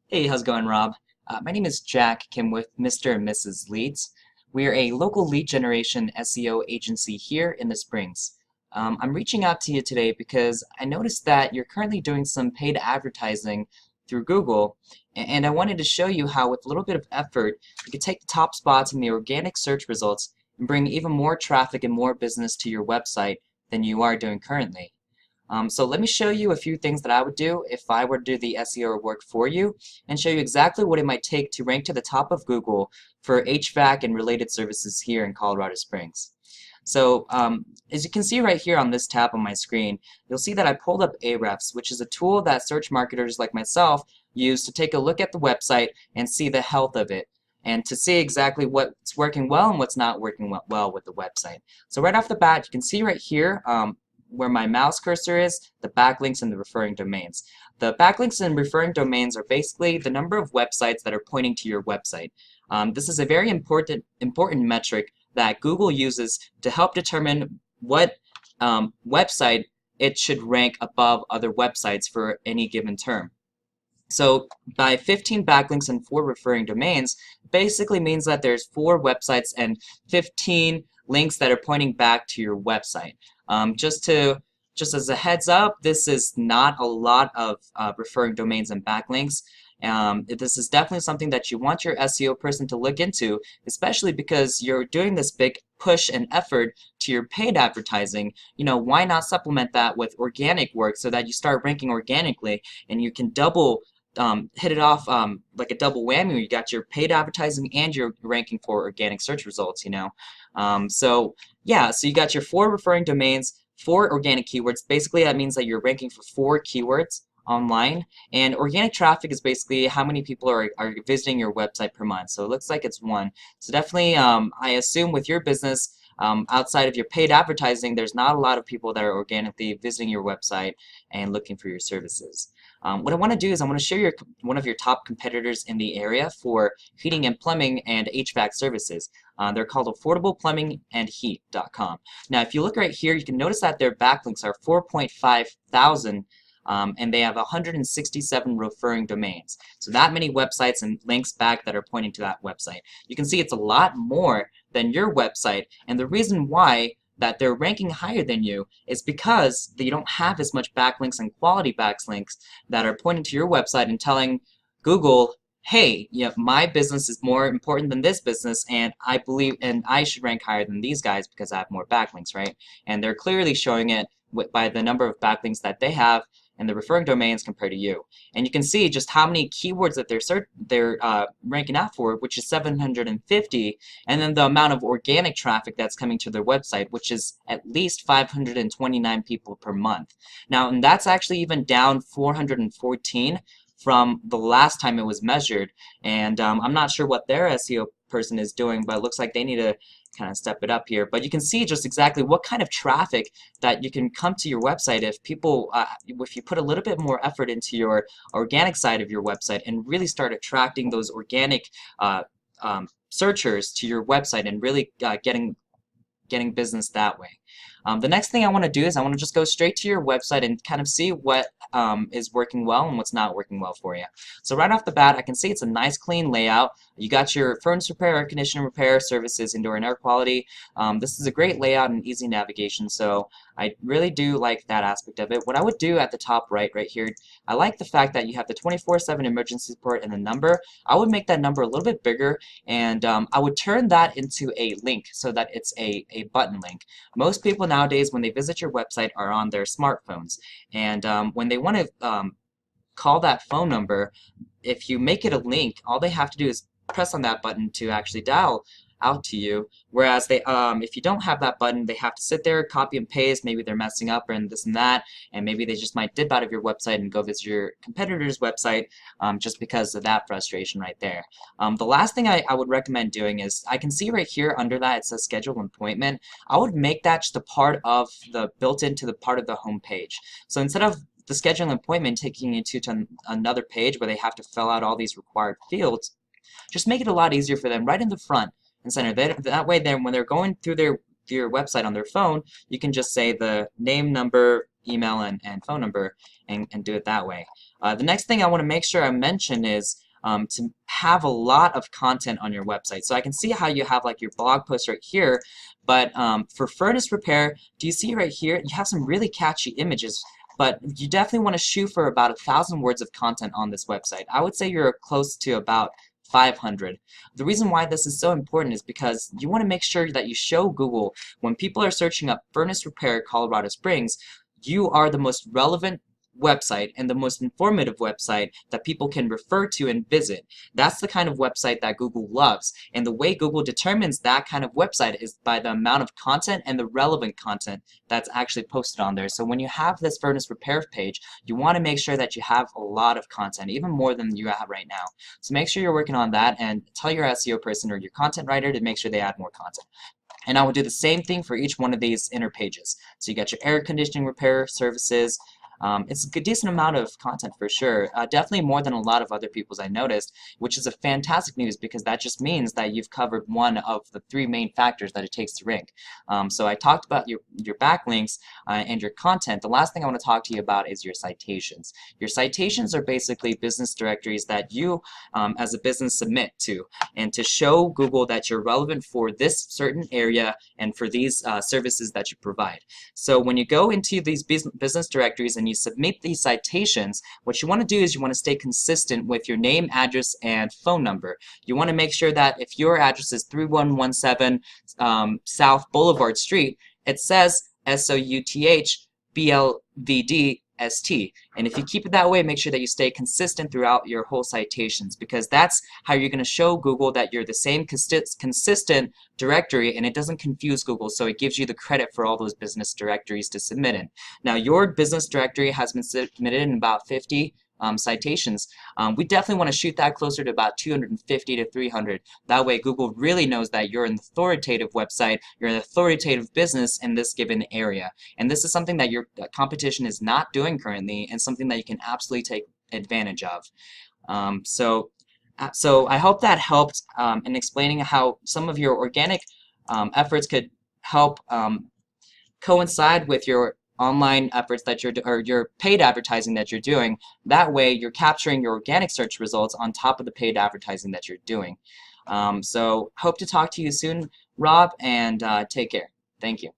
Hey, how's it going, Rob? My name is Jack Kim with Mr. and Mrs. Leads. We are a local lead generation SEO agency here in the Springs. I'm reaching out to you today because I noticed that you're currently doing some paid advertising through Google, and I wanted to show you how, with a little bit of effort, you could take the top spots in the organic search results and bring even more traffic and more business to your website than you are doing currently. So let me show you a few things that I would do if I were to do the SEO work for you and show you exactly what it might take to rank to the top of Google for HVAC and related services here in Colorado Springs. So as you can see right here on this tab on my screen, you'll see that I pulled up Ahrefs, which is a tool that search marketers like myself use to take a look at the website and see the health of it, and to see exactly what's working well and what's not working well with the website. So right off the bat, you can see right here where my mouse cursor is, the backlinks and the referring domains. The backlinks and referring domains are basically the number of websites that are pointing to your website. This is a very important metric that Google uses to help determine what website it should rank above other websites for any given term. So by 15 backlinks and 4 referring domains basically means that there's 4 websites and 15 links that are pointing back to your website. Just as a heads up, this is not a lot of referring domains and backlinks. This is definitely something that you want your SEO person to look into, especially because you're doing this big push and effort to your paid advertising. Why not supplement that with organic work so that you start ranking organically and you can hit it off like a double whammy where you got your paid advertising and your ranking for organic search results. So yeah, so you got your 4 referring domains, 4 organic keywords. Basically, that means that you're ranking for 4 keywords online. And organic traffic is basically how many people are visiting your website per month. So it looks like it's 1. So definitely, I assume with your business, outside of your paid advertising, there's not a lot of people that are organically visiting your website and looking for your services. What I want to do is I want to show you one of your top competitors in the area for heating and plumbing and HVAC services. They're called AffordablePlumbingAndHeat.com. Now, if you look right here, you can notice that their backlinks are 4.5 thousand, and they have 167 referring domains. So that many websites and links back that are pointing to that website. You can see it's a lot more than your website, and the reason why that they're ranking higher than you is because you don't have as much backlinks and quality backlinks that are pointing to your website and telling Google, hey, my business is more important than this business, and I believe and I should rank higher than these guys because I have more backlinks, right? And they're clearly showing it by the number of backlinks that they have and the referring domains compared to you. And you can see just how many keywords that they're ranking out for, which is 750, and then the amount of organic traffic that's coming to their website, which is at least 529 people per month. Now, and that's actually even down 414 from the last time it was measured. And I'm not sure what their SEO person is doing, but it looks like they need to kind of step it up here. But you can see just exactly what kind of traffic that you can come to your website if you put a little bit more effort into your organic side of your website and really start attracting those organic searchers to your website and really getting business that way. The next thing I want to do is I want to just go straight to your website and kind of see what is working well and what's not working well for you. So right off the bat, I can see it's a nice clean layout. You got your furnace repair, air conditioning repair, services, indoor and air quality. This is a great layout and easy navigation, so I really do like that aspect of it. What I would do at the top right here, I like the fact that you have the 24/7 emergency support and the number. I would make that number a little bit bigger, and I would turn that into a link so that it's a button link. Most people nowadays, when they visit your website, are on their smartphones, and when they want to call that phone number, if you make it a link, all they have to do is press on that button to actually dial out to you. Whereas if you don't have that button, they have to sit there, copy and paste. Maybe they're messing up and this and that, and maybe they just might dip out of your website and go visit your competitor's website just because of that frustration right there. The last thing I would recommend doing is, I can see right here under that it says schedule an appointment. I would make that just a part of built into the part of the home page. So instead of the scheduling appointment taking you to another page where they have to fill out all these required fields, just make it a lot easier for them right in the front and center. That way, then when they're going through your website on their phone, you can just say the name, number, email and phone number and do it that way. The next thing I want to make sure I mention is to have a lot of content on your website. So I can see how you have like your blog post right here, but for furnace repair, do you see right here, you have some really catchy images, but you definitely want to shoot for about 1,000 words of content on this website. I would say you're close to about 500. The reason why this is so important is because you want to make sure that you show Google when people are searching up furnace repair Colorado Springs, you are the most relevant website and the most informative website that people can refer to and visit. That's the kind of website that Google loves. And the way Google determines that kind of website is by the amount of content and the relevant content that's actually posted on there. So when you have this furnace repair page, you want to make sure that you have a lot of content, even more than you have right now. So make sure you're working on that and tell your SEO person or your content writer to make sure they add more content. And I will do the same thing for each one of these inner pages. So you got your air conditioning repair services. It's a decent amount of content for sure. Definitely more than a lot of other people's I noticed, which is a fantastic news because that just means that you've covered one of the 3 main factors that it takes to rank. So I talked about your backlinks and your content. The last thing I want to talk to you about is your citations. Your citations are basically business directories that you as a business submit to, and to show Google that you're relevant for this certain area and for these services that you provide. So when you go into these business directories and you submit these citations, what you want to do is you want to stay consistent with your name, address, and phone number. You want to make sure that if your address is 3117 South Boulevard Street, it says SOUTH BLVD ST. And if you keep it that way, make sure that you stay consistent throughout your whole citations, because that's how you're going to show Google that you're the same consistent directory, and it doesn't confuse Google, so it gives you the credit for all those business directories to submit in. Now, your business directory has been submitted in about 50 citations. We definitely want to shoot that closer to about 250 to 300. That way Google really knows that you're an authoritative website, you're an authoritative business in this given area. And this is something that your competition is not doing currently, and something that you can absolutely take advantage of. So I hope that helped in explaining how some of your organic efforts could help coincide with your online efforts that or your paid advertising that you're doing. That way you're capturing your organic search results on top of the paid advertising that you're doing. So hope to talk to you soon, Rob, and take care. Thank you.